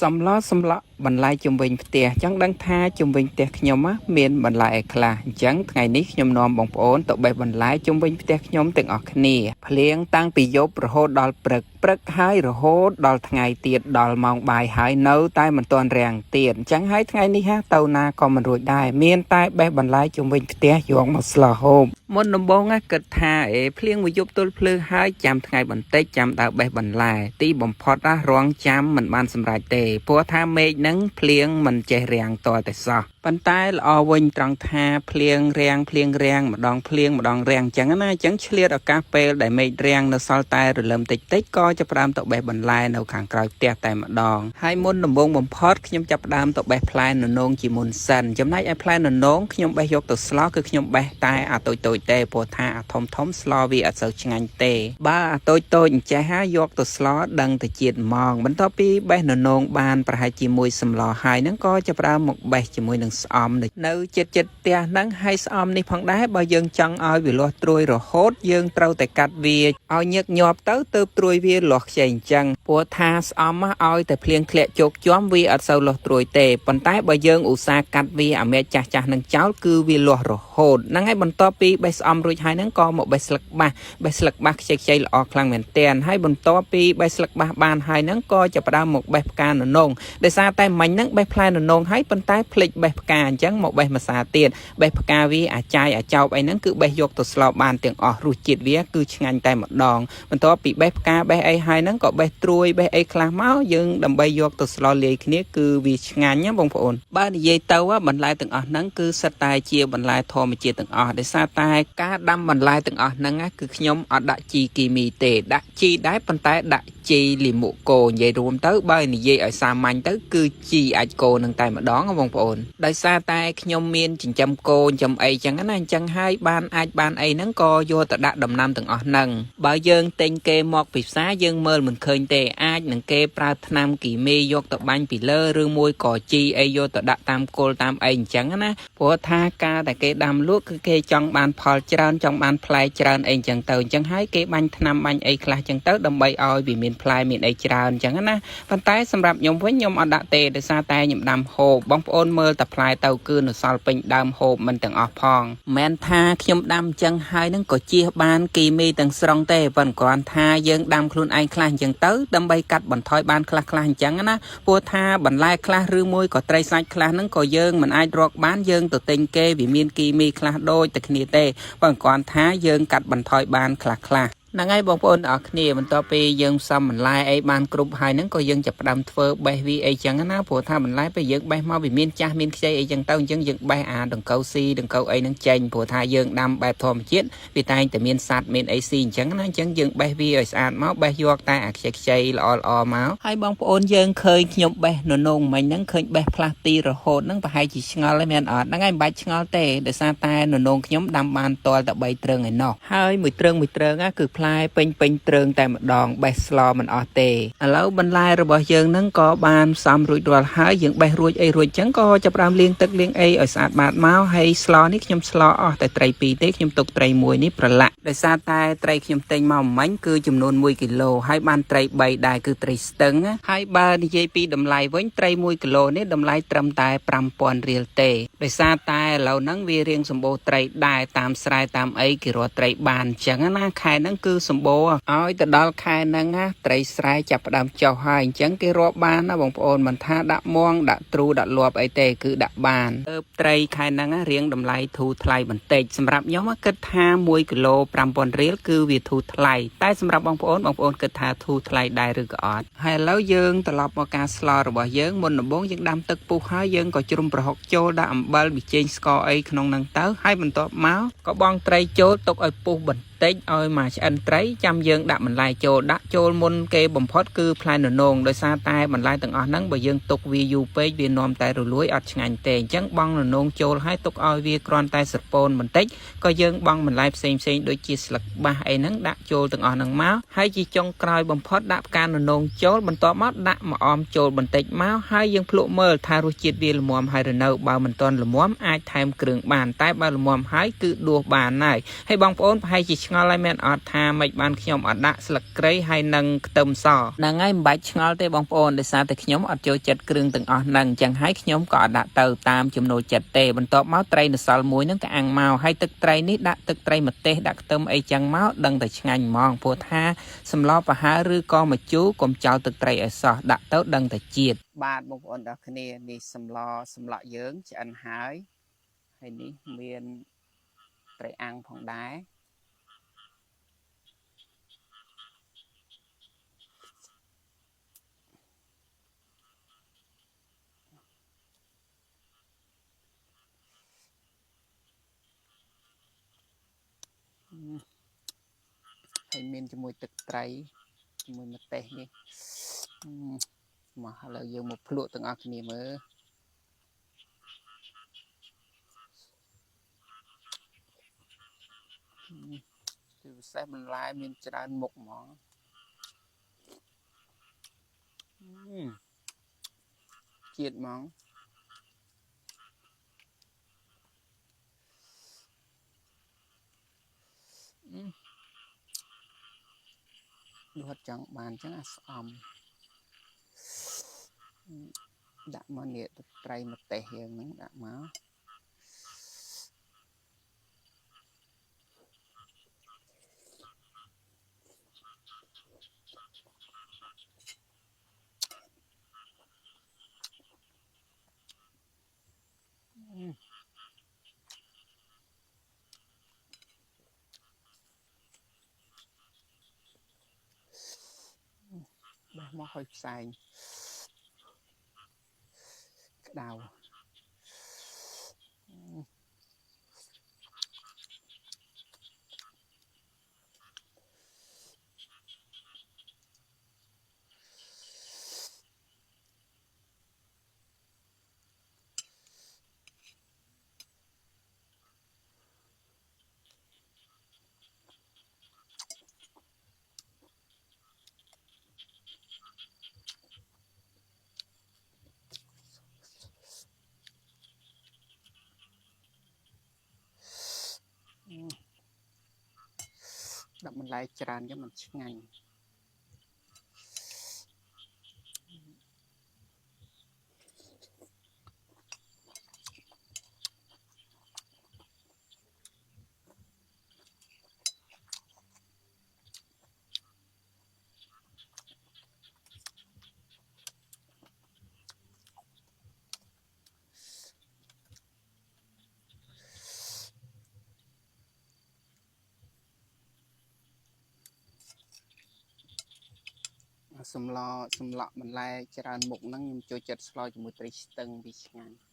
សំឡក់បន្លែជំវិញផ្ទះចង់ដឹងថាជំវិញផ្ទះខ្ញុំមានបន្លែអីខ្លះអញ្ចឹងថ្ងៃនេះខ្ញុំនាំបងប្អូនទៅបេះបន្លែជំវិញផ្ទះខ្ញុំទាំងអស់គ្នាភ្លៀងតាំងពីយប់រហូតដល់ព្រឹកហើយរហូតដល់ថ្ងៃទៀតដល់ម៉ោងបាយហើយនៅតែមិនទាន់រាំងទៀតអញ្ចឹងហើយថ្ងៃនេះទៅណាក៏មិនរួចដែរមានតែបេះបន្លែជំវិញផ្ទះយកមកស្លហូបមុនដំបូងគិតថាភ្លៀងមួយយប់ទល់ភ្លឺហើយចាំថ្ងៃបន្តិចចាំដើរបេះបន្លែទីបំផុតរងចាំមិនបានសម្រេចទេព្រោះថាមេឃនឹងភ្លៀងមិនចេះរាំងតតែសោះប៉ុន្តែល្អវិញត្រង់ថាភ្លៀងរាំងម្ដងភ្លៀងម្ដងរាំងអញ្ចឹងណាអញ្ចឹងឆ្លៀតឱកាសពេលដែលមេឃរាំងនៅសល់តែរលឹមតិចក៏ចាប់ផ្ដើមទៅបេះបន្លែនៅខាងក្រោយផ្ទះតែម្ដងហើយមុនដំបូងបំផុតខ្ញុំចាប់ផ្ដើមទៅបេះផ្លែននងជាមុនសិនចំណែកឯផ្លែននងខ្ញុំបេះយកទៅស្លគឺខ្ញុំបេះតែអាតូចទេព្រោះថាអាធំស្លវាអត់សូវឆ្ងាញ់ទេបើអាតូចអញ្ចេះយកទៅស្លដឹងទៅជាតិហ្មងបន្ទាប់ពីបេះននងបានប្រហែលជាមួយសម្លហើយហ្នឹងក៏ចាប់ផ្ដើមមកបេះជាមួយនឹងស្អំនៅចិត្តផ្ទះហ្នឹងហើយស្អំនេះផងដែរបើយើងចង់ឲ្យវាលាស់ត្រួយរហូតយើងត្រូវតែកាត់វាឲ្យញឹកញាប់ទៅទើបត្រួយវាលាស់ខ្ចីអញ្ចឹងព្រោះថាស្អំឲ្យតែភ្លៀងធ្លាក់ជោគជាំវាអត់សូវលាស់ត្រួយទេប៉ុន្តែបើយើងឧស្សាហ៍កាត់វាអាមែកចាស់នឹងចោលគឺវាលាស់រហូតហ្នឹងហើយបន្ទាប់ពីបេះស្អំរួចហើយហ្នឹងក៏មកបេះស្លឹកបាសខ្ចីល្អខ្លាំងមែនទែនហើយបន្ទាប់ពីបេះស្លឹកបាសបានហើយហ្នឹងក៏ចាប់ផ្ដើមមកបេះផ្កាននងដោយសារតែមិញហ្នឹងបេះផ្លែននងហើយប៉ុន្តែភ្លេចបេះផ្កាអញ្ចឹងមកបេះម្សាទៀតបេះផ្កាវាអាចចោបអីហ្នឹងគឺបេះយកទៅស្លបានទាំងអស់រសជាតិវាគឺឆ្ងាញ់តែម្ដងបន្ទាប់ពីបេះផ្កាបេះអីហើយហ្នឹងក៏បេះត្រួយបេះអីខ្លះមកយើងដើម្បីយកទៅស្លលាយគ្នាគឺវាឆ្ងាញ់ណាបងប្អូនបើនិយាយទៅបន្លែទាំងអស់ហ្នឹងគឺសិតតែជាបន្លែធម្មជាតិទាំងអស់ដោយសារតែការដាំបន្លែទាំងអស់ហ្នឹងគឺខ្ញុំអត់ដាក់ជីគីមីទេដាក់ជីដែរប៉ុន្តែដាក់ជីលីមុកូនិយាយរួមទៅបើនិយាយឲ្យសាមញ្ញទៅគឺជីអាចគោនឹងតែម្ដងបងប្អូនដោយសារតែខ្ញុំមានចិញ្ចឹមគោចិញ្ចឹមអីចឹងណាអញ្ចឹងហើយបានអីហ្នឹងក៏យកទៅដាក់ដំណាំទាំងអស់ហ្នឹងបើយើងទិញគេមកពីផ្សារយើងមើលមិនឃើញទេអាចនឹងគេប្រើថ្នាំគីមីយកទៅបាញ់ពីលើឬមួយក៏ជីអីយកទៅដាក់តាមគល់តាមអីអញ្ចឹងណាព្រោះថាការដែលគេដាំលក់គឺគេចង់បានផលច្រើនចង់បានផ្លែច្រើនអីអញ្ចឹងទៅអញ្ចឹងហើយគេបាញ់ថ្នាំបាញ់អីខ្លះអញ្ចឹងទៅដើម្បីឲ្យវាមានផ្លែមានអីច្រើនអញ្ចឹងណាប៉ុន្តែសម្រាប់ខ្ញុំវិញខ្ញុំអត់ដាក់ទេដោយសារតែខ្ញុំដាំហូបបងប្អូនមើលតែផ្លែទៅគឺនៅសល់ពេញដើមហូបមិនទាំងអស់ផងមិនថាខ្ញុំដាំអញ្ចឹងហើយនឹងក៏ជៀសបានគីមីទាំងស្រុងទេប៉ុន្តែគ្រាន់ថាយើងដាំខ្លួនឯងខ្លះអញ្ចឹងទៅដើម្បីកាត់បន្ថយបានខ្លះអញ្ចឹងណាព្រោះថាបន្លែខ្លះឬមួយក៏ត្រីសាច់ខ្លះហ្នឹងក៏យើងមិនអាចរកបានយើងទៅទិញគេវាមានគីមីខ្លះដូចតែគ្នាទេប៉ុន្តែគ្រាន់ថាយើងកាត់បន្ថយបានខ្លះហ្នឹងហើយបងប្អូនអរគ្នាបន្ទាប់ពីយើងផ្សំបន្លែអីបានគ្រប់ហើយហ្នឹងក៏យើងចាប់ផ្ដើមធ្វើបេះវាអីចឹងណាព្រោះថាបន្លែពេលយើងបេះមកវាមានចាស់មានខ្ចីអីចឹងទៅអញ្ចឹងយើងបេះអាដង្កូវស៊ីដង្កូវអីហ្នឹងចេញព្រោះថាយើងដាំបែបធម្មជាតិវាតែងតែមានសត្វមានអីស៊ីអញ្ចឹងណាអញ្ចឹងយើងបេះវាឲ្យស្អាតមកបេះយកតែអាខ្ចីល្អមកហើយបងប្អូនយើងឃើញខ្ញុំបេះននងមិញហ្នឹងឃើញបេះផ្លាស់ទីរហូតហ្នឹងប្រហែលជាឆ្ងល់ហើយមែនអត់ហ្នឹងហើយមិនបាច់ឆ្ងល់ទេដោយសារតែននងខ្ញុំដាំបានទាល់តែ3ទ្រឹងឯណោះហើយមួយទ្រឹងគឺផ្លែពេញទ្រឹងតែម្ដងបេះស្លមិនអស់ទេឥឡូវបន្លែរបស់យើងហ្នឹងក៏បានផ្សំរួចរាល់ហើយយើងបេះរួចចឹងក៏ចាប់ផ្ដើមលាងទឹកលាងអីឲ្យស្អាតបាតមកហើយស្លនេះខ្ញុំស្លអស់តែត្រី2ទេខ្ញុំទុកត្រី1នេះប្រឡាក់ដោយសារតែត្រីខ្ញុំទិញមកមិញគឺចំនួន1គីឡូហើយបានត្រី3ដែរគឺត្រីស្ទឹងហើយបើនិយាយពីតម្លៃវិញត្រី1គីឡូនេះតម្លៃត្រឹមតែ 5,000 រៀលទេដោយសារតែឥឡូវហ្នឹងវារៀងសម្បូរត្រីដែរតាមស្រែតាមអីគេរកត្រីបានអញ្ចឹងណាខែហ្នឹងគឺសម្បូរឲ្យទៅដល់ខែហ្នឹងត្រីស្រែចាប់ផ្ដើមចុះហើយអញ្ចឹងគេរាប់បានណាបងប្អូនមិនថាដាក់មងដាក់ទ្រូដាក់លាប់អីទេគឺដាក់បានទៅត្រីខែហ្នឹងរៀងតម្លៃធូរថ្លៃបន្តិចសម្រាប់ខ្ញុំគិតថា1គីឡូ 5,000 រៀលគឺវាធូរថ្លៃតែសម្រាប់បងប្អូនគិតថាធូរថ្លៃដែរឬក៏អត់ហើយឥឡូវយើងត្រឡប់មកការស្លរបស់យើងមុនដំបូងយើងដាំទឹកពុះហើយយើងក៏ជ្រុំប្រហុកចូលដាក់អំបិលប៊ីចេងស្ករអីក្នុងហ្នឹងទៅហើយបន្ទាប់មកក៏បង់ត្រីចូលទុកឲ្យពុះបន្តិចឲ្យមកឆ្អិនត្រីចាំយើងដាក់បន្លែចូលមុនគេបំផុតគឺផ្លែននងដោយសារតែបន្លែទាំងអស់ហ្នឹងបើយើងទុកវាយូរពេកវានាំតែរលួយអត់ឆ្ងាញ់ទេអញ្ចឹងបង់ននងចូលឲ្យទុកឲ្យវាគ្រាន់តែស្រពោនបន្តិចក៏យើងបង់បន្លែផ្សេងដូចជាស្លឹកបាសអីហ្នឹងដាក់ចូលទាំងអស់ហ្នឹងមកហើយជាចុងក្រោយបំផុតដាក់ផ្កាននងចូលបន្ទាប់មកដាក់ម្អមចូលបន្តិចមកហើយយើងភ្លក់មើលថារសជាតិវាល្មមហើយឬនៅបើមិនទាន់ល្មមអាចថែមគ្រឿងបានតែបើល្មមហើយគឺដួសបានហើយបងប្អូនប្រហែលជាឆ្ ឆ្ងល់ឲ្យមែនអត់ថាមិនបានខ្ញុំអត់ដាក់ស្លឹកគ្រៃហើយនឹងខ្ទឹមសហ្នឹងហើយមិនបាច់ឆ្ងល់ទេបងប្អូនដោយសារតែខ្ញុំអត់ចូលចិត្តគ្រឿងទាំងអស់ហ្នឹងអញ្ចឹងហើយខ្ញុំក៏អត់ដាក់ទៅតាមចំណូលចិត្តទេបន្ទាប់មកត្រីនៅសល់មួយហ្នឹងក៏អាំងមកហើយទឹកត្រីនេះដាក់ទឹកត្រីម្ទេសដាក់ខ្ទឹមអីចឹងមកដឹងតែឆ្ងាញ់ហ្មងព្រោះថាសម្លប្រហើរឬក៏ម្ជូរកុំចោលទឹកត្រីឲ្យសោះដាក់ទៅដឹងតែជាតិបាទបងប្អូនទាំងគ្នានេះសម្លក់យើងឆ្អិនហើយនេះមានត្រីអាំងផងដែរហើយមានជាមួយទឹកត្រីជាមួយម្ទេសនេះមកឥឡូវយើងមកភ្លក់ទាំងអស់គ្នាមើលគឺពិសេសបន្លែមានច្រើនមុខហ្មងជាតិហ្មងដូចអត់ចង់បានអញ្ចឹងអាស្អំដាក់មកនេះទឹកត្រីម្ទេសយើងហ្នឹងដាក់មកបេះមកឲ្យផ្សែងក្តៅដាក់បន្លែច្រើនចឹងมันឆ្ងាញ់សម្លក់បន្លែច្រើនមុខហ្នឹងខ្ញុំចូលចិត្តស្លជាមួយត្រីស្ទឹងវាឆ្ងាញ់